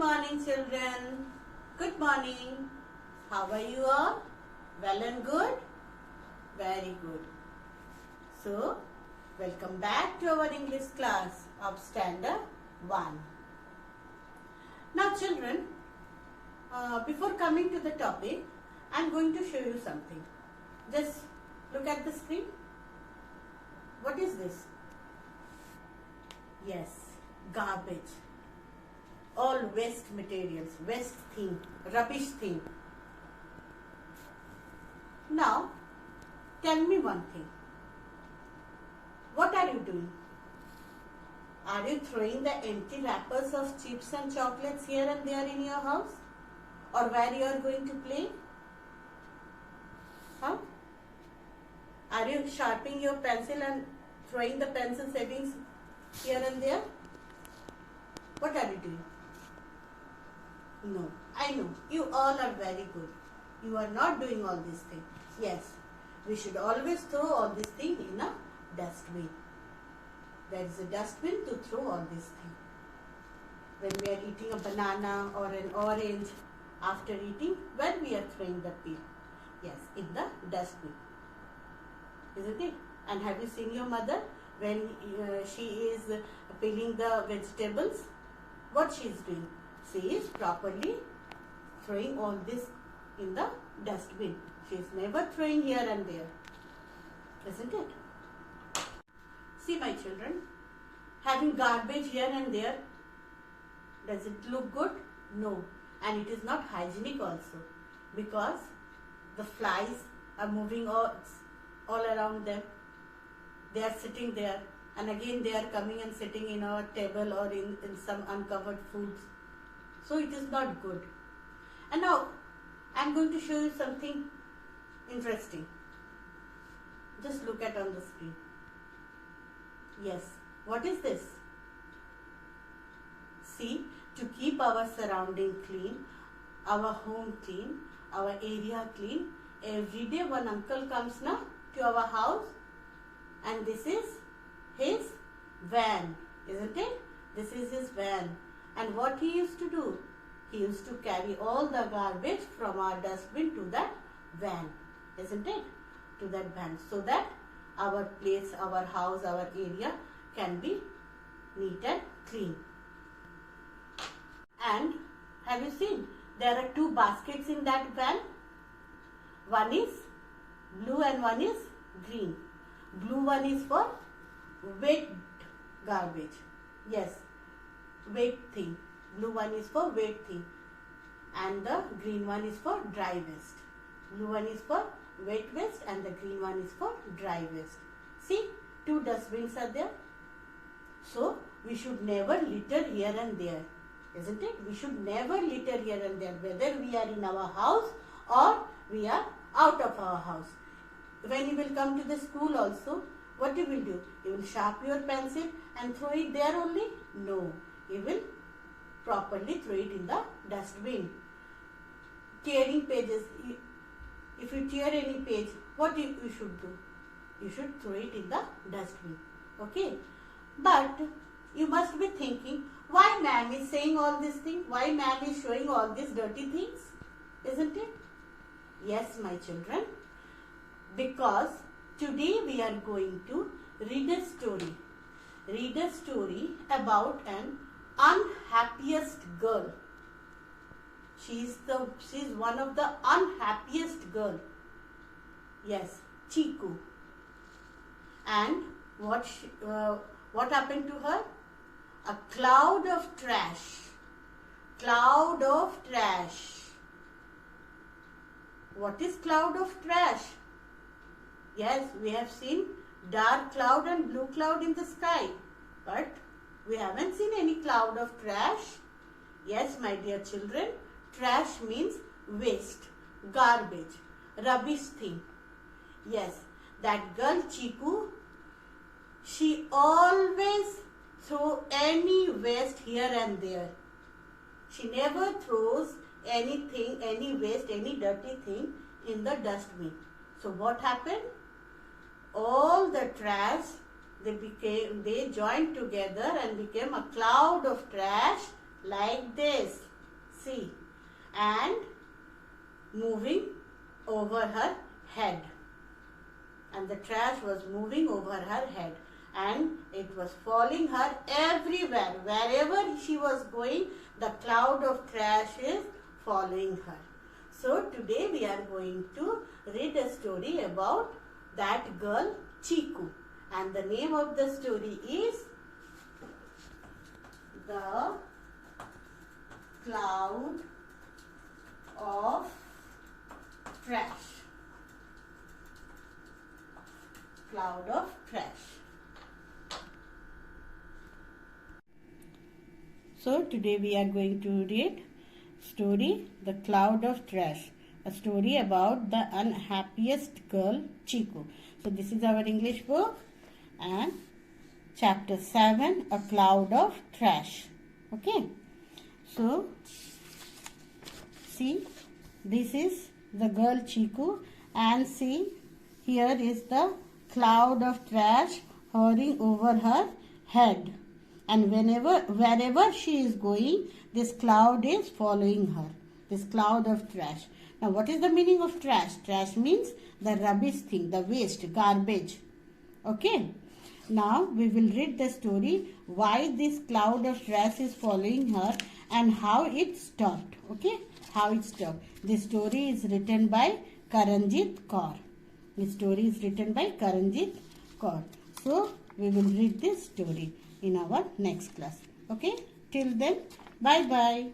morning, children. Good morning. How are you all? Well and good? Very good. So, welcome back to our English class of Standard 1. Now, children, before coming to the topic, I am going to show you something. Just look at the screen. What is this? Yes, garbage. All waste materials, waste thing, rubbish thing. Now, tell me one thing. What are you doing? Are you throwing the empty wrappers of chips and chocolates here and there in your house? Or where you are going to play? Huh? Are you sharpening your pencil and throwing the pencil shavings here and there? What are you doing? No, I know. You all are very good. You are not doing all these things. Yes, we should always throw all these things in a dustbin. There is a dustbin to throw all these things. When we are eating a banana or an orange, after eating, where we are throwing the peel? Yes, in the dustbin. Isn't it? And have you seen your mother when she is peeling the vegetables? What she is doing? She is properly throwing all this in the dustbin. She is never throwing here and there. Isn't it? See, my children, having garbage here and there, does it look good? No. And it is not hygienic also, because the flies are moving all around them. They are sitting there, and again they are coming and sitting in our table or in some uncovered foods. So it is not good. And now I am going to show you something interesting. Just look at on the screen. Yes, what is this? See, to keep our surrounding clean, our home clean, our area clean, every day one uncle comes now to our house, and this is his van, isn't it? This is his van. And what he used to do? He used to carry all the garbage from our dustbin to that van, isn't it? To that van, so that our place, our house, our area can be neat and clean. And have you seen? There are two baskets in that van. One is blue and one is green. Blue one is for wet garbage. Yes, wet thing. Blue one is for wet thing. And the green one is for dry waste. Blue one is for wet waste and the green one is for dry waste. See, two dustbins are there. So, we should never litter here and there. Isn't it? We should never litter here and there, whether we are in our house or we are out of our house. When you will come to the school also, what you will do? You will sharpen your pencil and throw it there only? No. You will properly throw it in the dustbin. Tearing pages. If you tear any page, what you should do? You should throw it in the dustbin. Okay? But you must be thinking, why ma'am is saying all these things? Why ma'am is showing all these dirty things? Isn't it? Yes, my children. Because today we are going to read a story. Read a story about an unhappiest girl. She is one of the unhappiest girl. Yes, Chiku. And what happened to her? A cloud of trash. Cloud of trash. What is cloud of trash? Yes, we have seen dark cloud and blue cloud in the sky. But we haven't seen any cloud of trash. Yes, my dear children, trash means waste, garbage, rubbish thing. Yes, that girl Chiku, she always throw any waste here and there. She never throws anything, any waste, any dirty thing in the dustbin. So what happened? All the trash, they joined together and became a cloud of trash like this. See, and moving over her head. And the trash was moving over her head, and it was following her everywhere. Wherever she was going, the cloud of trash is following her. So today we are going to read a story about that girl Chiku, and the name of the story is The Cloud of Trash. Cloud of trash. So today we are going to read story The Cloud of Trash, a story about the unhappiest girl Chiku. So this is our English book and chapter 7, A Cloud of Trash. Okay. So see, this is the girl Chiku, and see, here is the cloud of trash hovering over her head, and wherever she is going, this cloud is following her, this cloud of trash. Now what is the meaning of trash? Trash means the rubbish thing, the waste, garbage. Okay. Now we will read the story why this cloud of trash is following her and how it stopped. Okay, how it stopped. This story is written by Karanjit Kaur. This story is written by Karanjit Kaur. So we will read this story in our next class. Okay, till then, bye bye.